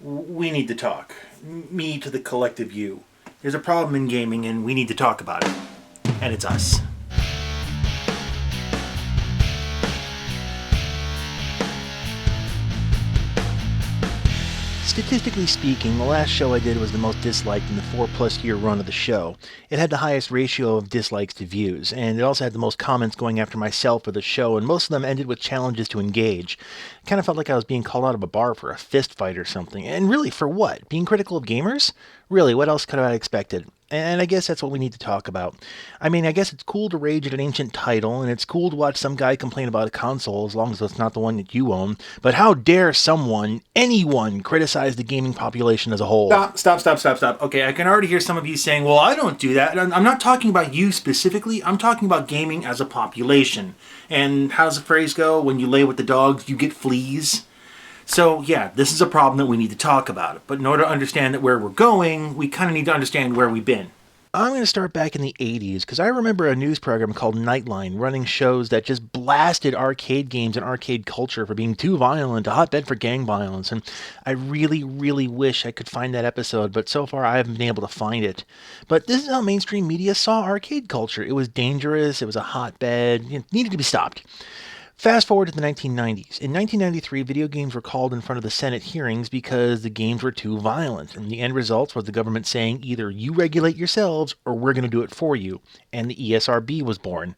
We need to talk. Me to the collective you. There's a problem in gaming and we need to talk about it. And it's us. Statistically speaking, the last show I did was the most disliked in the 4+ year run of the show. It had the highest ratio of dislikes to views, and it also had the most comments going after myself for the show, and most of them ended with challenges to engage. It kind of felt like I was being called out of a bar for a fist fight or something. And really, for what? Being critical of gamers? Really, what else could I have expected? And I guess that's what we need to talk about. I mean, I guess it's cool to rage at an ancient title, and it's cool to watch some guy complain about a console as long as it's not the one that you own. But how dare someone, anyone, criticize the gaming population as a whole? Stop. Okay, I can already hear some of you saying, well, I don't do that. I'm not talking about you specifically. I'm talking about gaming as a population. And how does the phrase go? When you lay with the dogs, you get fleas. So yeah, this is a problem that we need to talk about. But in order to understand that where we're going, we kind of need to understand where we've been. I'm going to start back in the 80s because I remember a news program called Nightline running shows that just blasted arcade games and arcade culture for being too violent, a hotbed for gang violence. And I really, really wish I could find that episode, but so far I haven't been able to find it. But this is how mainstream media saw arcade culture. It was dangerous, it was a hotbed, it needed to be stopped. Fast forward to the 1990s. In 1993, video games were called in front of the Senate hearings because the games were too violent. And the end result was the government saying either you regulate yourselves or we're going to do it for you. And the ESRB was born.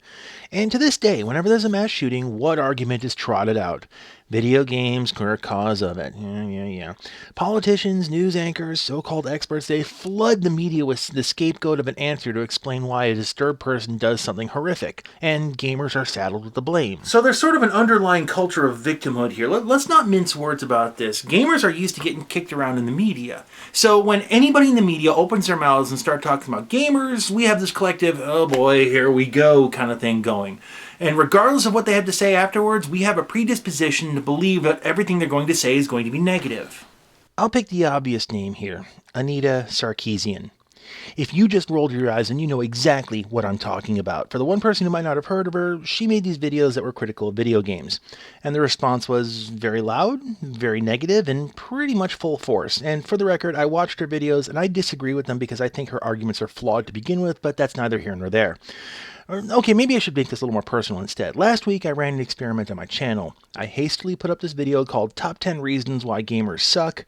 And to this day, whenever there's a mass shooting, what argument is trotted out? Video games are a cause of it. Yeah. Politicians, news anchors, so-called experts, they flood the media with the scapegoat of an answer to explain why a disturbed person does something horrific, and gamers are saddled with the blame. So there's sort of an underlying culture of victimhood here. Let's not mince words about this. Gamers are used to getting kicked around in the media. So when anybody in the media opens their mouths and start talking about gamers, we have this collective, oh boy, here we go kind of thing going. And regardless of what they have to say afterwards, we have a predisposition to believe that everything they're going to say is going to be negative. I'll pick the obvious name here, Anita Sarkeesian. If you just rolled your eyes, then you know exactly what I'm talking about. For the one person who might not have heard of her, she made these videos that were critical of video games. And the response was very loud, very negative, and pretty much full force. And for the record, I watched her videos and I disagree with them because I think her arguments are flawed to begin with, but that's neither here nor there. Okay, maybe I should make this a little more personal instead. Last week, I ran an experiment on my channel. I hastily put up this video called Top 10 Reasons Why Gamers Suck.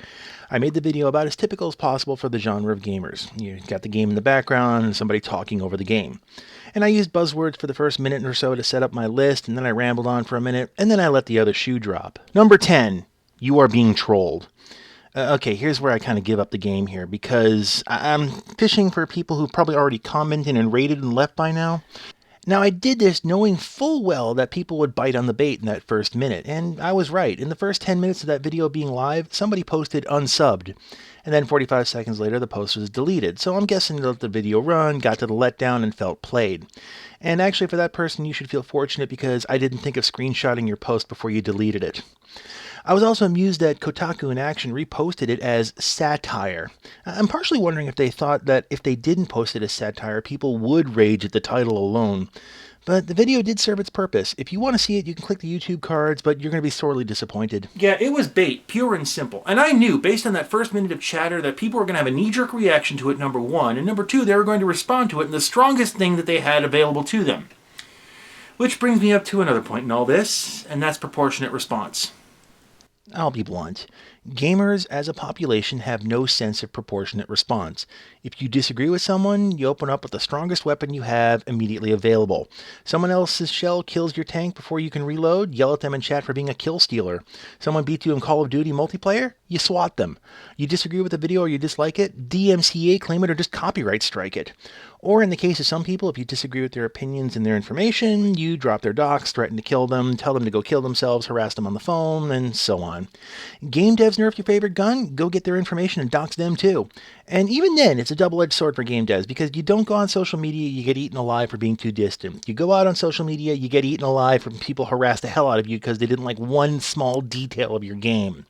I made the video about as typical as possible for the genre of gamers. You got the game in the background and somebody talking over the game. And I used buzzwords for the first minute or so to set up my list, and then I rambled on for a minute, and then I let the other shoe drop. Number 10, you are being trolled. Okay, here's where I kind of give up the game here, because I'm fishing for people who've probably already commented and rated and left by now. Now, I did this knowing full well that people would bite on the bait in that first minute, and I was right. In the first 10 minutes of that video being live, somebody posted unsubbed, and then 45 seconds later the post was deleted. So I'm guessing they let the video run, got to the letdown, and felt played. And actually, for that person, you should feel fortunate because I didn't think of screenshotting your post before you deleted it. I was also amused that Kotaku in Action reposted it as satire. I'm partially wondering if they thought that if they didn't post it as satire, people would rage at the title alone. But the video did serve its purpose. If you want to see it, you can click the YouTube cards, but you're going to be sorely disappointed. Yeah, it was bait, pure and simple. And I knew, based on that first minute of chatter, that people were going to have a knee-jerk reaction to it, number one, and number two, they were going to respond to it in the strongest thing that they had available to them. Which brings me up to another point in all this, and that's proportionate response. I'll be blunt. Gamers as a population have no sense of proportionate response. If you disagree with someone, you open up with the strongest weapon you have immediately available. Someone else's shell kills your tank before you can reload, yell at them in chat for being a kill stealer. Someone beats you in Call of Duty multiplayer, you swat them. You disagree with the video or you dislike it, DMCA claim it or just copyright strike it. Or in the case of some people, if you disagree with their opinions and their information, you drop their docs, threaten to kill them, tell them to go kill themselves, harass them on the phone, and so on. Game devs nerf your favorite gun, go get their information and dox them too. And even then, it's a double-edged sword for game devs, because you don't go on social media, you get eaten alive for being too distant. You go out on social media, you get eaten alive from people harass the hell out of you because they didn't like one small detail of your game.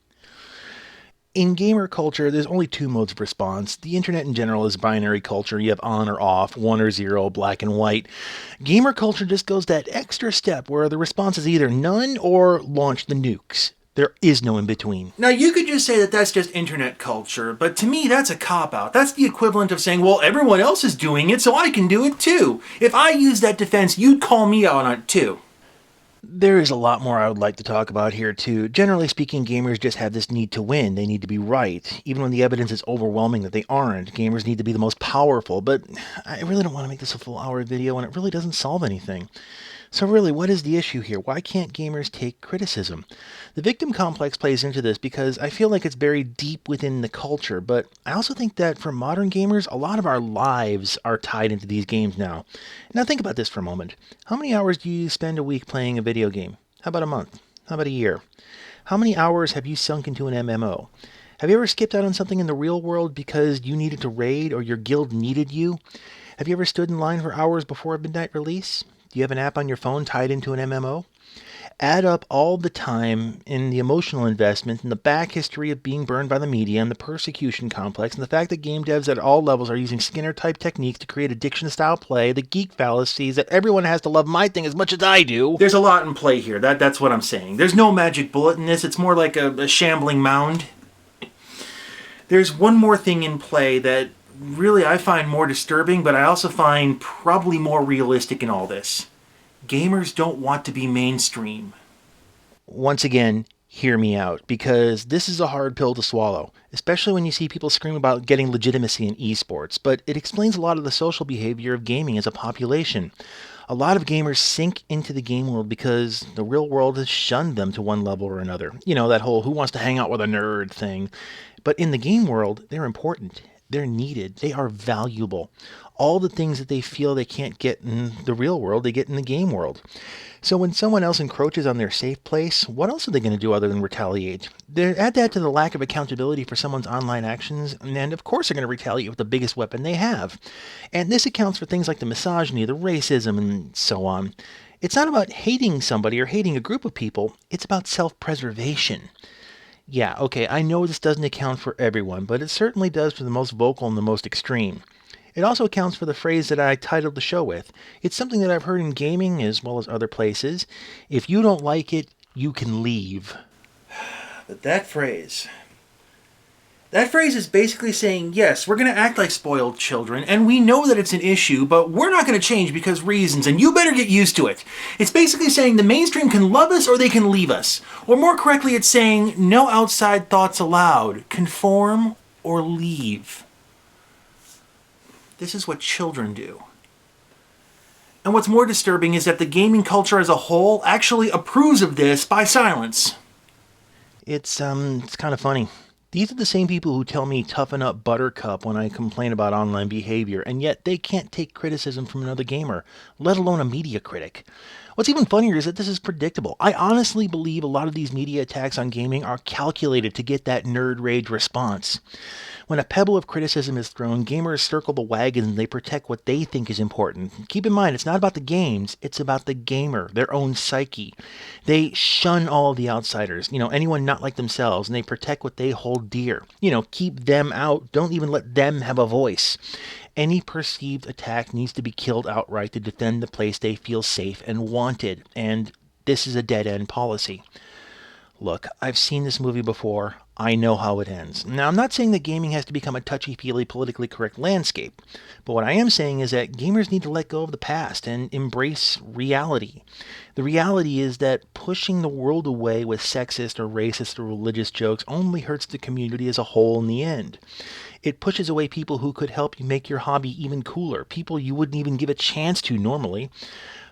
In gamer culture, there's only two modes of response. The internet in general is binary culture. You have on or off, 1 or 0, black and white. Gamer culture just goes that extra step where the response is either none or launch the nukes. There is no in between. Now, you could just say that that's just internet culture, but to me, that's a cop-out. That's the equivalent of saying, well, everyone else is doing it, so I can do it too. If I use that defense, you'd call me out on it too. There is a lot more I would like to talk about here, too. Generally speaking, gamers just have this need to win. They need to be right. Even when the evidence is overwhelming that they aren't, gamers need to be the most powerful. But I really don't want to make this a full hour video, and it really doesn't solve anything. So really, what is the issue here? Why can't gamers take criticism? The victim complex plays into this because I feel like it's buried deep within the culture, but I also think that for modern gamers, a lot of our lives are tied into these games now. Now think about this for a moment. How many hours do you spend a week playing a video game? How about a month? How about a year? How many hours have you sunk into an MMO? Have you ever skipped out on something in the real world because you needed to raid or your guild needed you? Have you ever stood in line for hours before a midnight release? Do you have an app on your phone tied into an MMO? Add up all the time and the emotional investment and the back history of being burned by the media and the persecution complex and the fact that game devs at all levels are using Skinner-type techniques to create addiction-style play, the geek fallacies that everyone has to love my thing as much as I do. There's a lot in play here. That's what I'm saying. There's no magic bullet in this. It's more like a shambling mound. There's one more thing in play that really I find more disturbing, but I also find probably more realistic in all this. Gamers don't want to be mainstream. Once again, hear me out, because this is a hard pill to swallow, especially when you see people scream about getting legitimacy in esports, but it explains a lot of the social behavior of gaming as a population. A lot of gamers sink into the game world because the real world has shunned them to one level or another. You know, that whole who wants to hang out with a nerd thing. But in the game world, they're important. They're needed. They are valuable. All the things that they feel they can't get in the real world, they get in the game world. So when someone else encroaches on their safe place, what else are they going to do other than retaliate? Add that to the lack of accountability for someone's online actions, and of course they're going to retaliate with the biggest weapon they have. And this accounts for things like the misogyny, the racism, and so on. It's not about hating somebody or hating a group of people. It's about self-preservation. Yeah, okay, I know this doesn't account for everyone, but it certainly does for the most vocal and the most extreme. It also accounts for the phrase that I titled the show with. It's something that I've heard in gaming as well as other places. If you don't like it, you can leave. But that phrase is basically saying, yes, we're going to act like spoiled children, and we know that it's an issue, but we're not going to change because reasons, and you better get used to it. It's basically saying the mainstream can love us or they can leave us. Or more correctly, it's saying no outside thoughts allowed. Conform or leave. This is what children do. And what's more disturbing is that the gaming culture as a whole actually approves of this by silence. It's kind of funny. These are the same people who tell me toughen up buttercup when I complain about online behavior, and yet they can't take criticism from another gamer, let alone a media critic. What's even funnier is that this is predictable. I honestly believe a lot of these media attacks on gaming are calculated to get that nerd rage response. When a pebble of criticism is thrown, gamers circle the wagons and they protect what they think is important. Keep in mind, it's not about the games, it's about the gamer, their own psyche. They shun all of the outsiders, anyone not like themselves, and they protect what they hold dear. Keep them out, don't even let them have a voice. Any perceived attack needs to be killed outright to defend the place they feel safe and wanted, and this is a dead-end policy. Look, I've seen this movie before. I know how it ends. Now, I'm not saying that gaming has to become a touchy-feely, politically correct landscape, but what I am saying is that gamers need to let go of the past and embrace reality. The reality is that pushing the world away with sexist or racist or religious jokes only hurts the community as a whole in the end. It pushes away people who could help you make your hobby even cooler, people you wouldn't even give a chance to normally.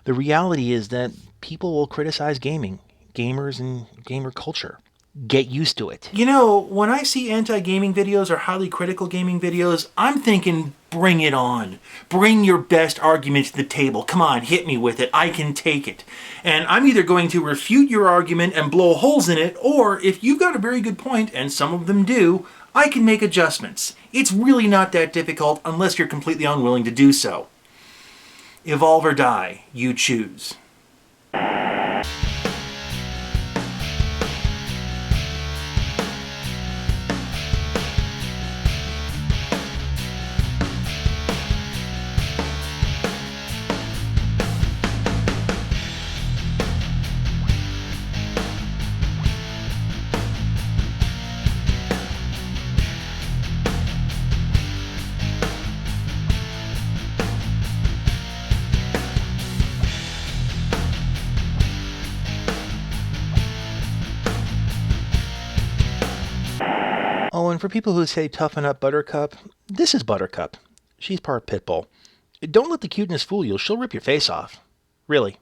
The reality is that people will criticize gaming, gamers, and gamer culture. Get used to it. When I see anti-gaming videos or highly critical gaming videos, I'm thinking, bring it on. Bring your best argument to the table. Come on, hit me with it. I can take it. And I'm either going to refute your argument and blow holes in it, or if you've got a very good point, and some of them do, I can make adjustments. It's really not that difficult unless you're completely unwilling to do so. Evolve or die, you choose. Oh, and for people who say toughen up Buttercup, this is Buttercup. She's part pit bull. Don't let the cuteness fool you. She'll rip your face off. Really.